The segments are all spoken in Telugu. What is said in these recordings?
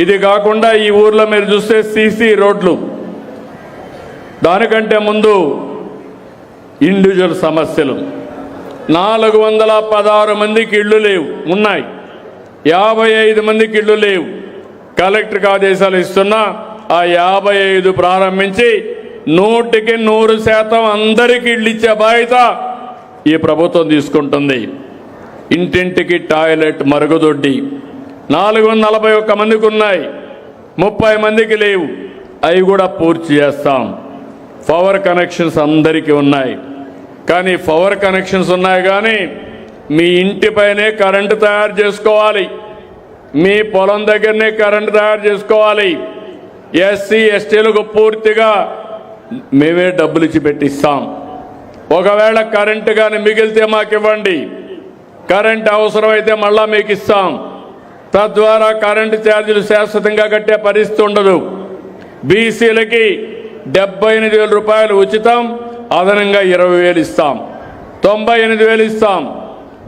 ఇది కాకుండా ఈ ఊర్లో మీరు చూస్తే సీసీ రోడ్లు, దానికంటే ముందు ఇండివిజువల్ సమస్యలు. 416 మందికి ఇళ్ళు లేవు, ఉన్నాయి. 55 మందికి ఇళ్ళు లేవు. కలెక్టర్కి ఆదేశాలు ఇస్తున్నా ఆ 55 ప్రారంభించి 100% అందరికీ ఇళ్ళు ఇచ్చే బాధ్యత ఈ ప్రభుత్వం తీసుకుంటుంది. ఇంటింటికి టాయిలెట్, మరుగుదొడ్డి 441 మందికి ఉన్నాయి, 30 మందికి లేవు. అవి కూడా పూర్తి చేస్తాం. పవర్ కనెక్షన్స్ అందరికీ ఉన్నాయి. కానీ పవర్ కనెక్షన్స్ ఉన్నాయి కానీ మీ ఇంటిపైనే కరెంటు తయారు చేసుకోవాలి, మీ పొలం దగ్గరనే కరెంటు తయారు చేసుకోవాలి. ఎస్సీ ఎస్టీలకు పూర్తిగా మేమే డబ్బులు ఇచ్చి పెట్టిస్తాం. ఒకవేళ కరెంటు కానీ మిగిలితే మాకు ఇవ్వండి, కరెంటు అవసరమైతే మళ్ళా మీకు ఇస్తాం. తద్వారా కరెంటు ఛార్జీలు శాశ్వతంగా కట్టే పరిస్థితి ఉండదు. బీసీలకి 78,000 రూపాయలు ఉచితం, అదనంగా 20,000 ఇస్తాం, 98,000 ఇస్తాం.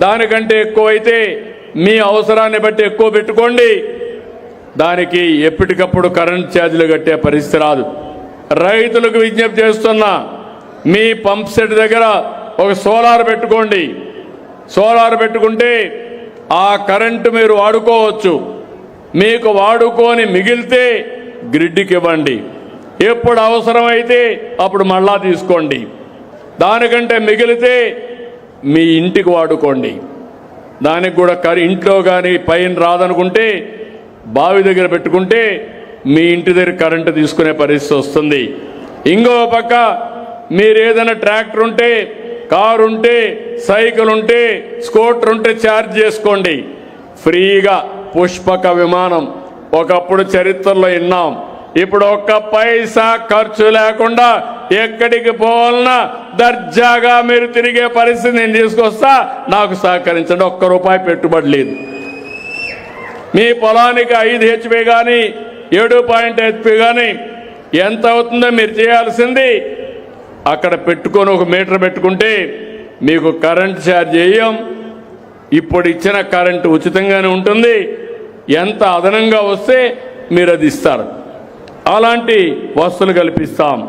దానికంటే ఎక్కువైతే మీ అవసరాన్ని బట్టి ఎక్కువ పెట్టుకోండి. దానికి ఎప్పటికప్పుడు కరెంట్ ఛార్జీలు కట్టే పరిస్థితి రాదు. రైతులకు విజ్ఞప్తి చేస్తున్నా, మీ పంప్ సెట్ దగ్గర ఒక సోలార్ పెట్టుకోండి. సోలార్ పెట్టుకుంటే ఆ కరెంటు మీరు వాడుకోవచ్చు. మీకు వాడుకొని మిగిలితే గ్రిడ్కి ఇవ్వండి, ఎప్పుడు అవసరమైతే అప్పుడు మళ్ళా తీసుకోండి. దానికంటే మిగిలితే మీ ఇంటికి వాడుకోండి. దానికి కూడా ఇంట్లో కానీ పైన రాదనుకుంటే బావి దగ్గర పెట్టుకుంటే మీ ఇంటి దగ్గర కరెంటు తీసుకునే పరిస్థితి వస్తుంది. ఇంకో పక్క మీరు ఏదైనా ట్రాక్టర్ ఉంటే, కారు ఉంటే, సైకిల్ ఉంటే, స్కూటర్ ఉంటే ఛార్జ్ చేసుకోండి ఫ్రీగా. పుష్పక విమానం ఒకప్పుడు చరిత్రలో విన్నాం. ఇప్పుడు ఒక్క పైసా ఖర్చు లేకుండా ఎక్కడికి పోవాలన్నా దర్జాగా మీరు తిరిగే పరిస్థితి నేను తీసుకొస్తా. నాకు సహకరించండి. ₹1 పెట్టుబడి లేదు. మీ పొలానికి 5 HP కానీ 7 HP కానీ ఎంత అవుతుందో మీరు చేయాల్సింది అక్కడ పెట్టుకొని ఒక మీటర్ పెట్టుకుంటే మీకు కరెంట్ ఛార్జ్ చేయం. ఇప్పుడు ఇచ్చిన కరెంటు ఉచితంగానే ఉంటుంది. ఎంత అదనంగా వస్తే మీరు అది ఇస్తారు. అలాంటి వసతులు కల్పిస్తాం.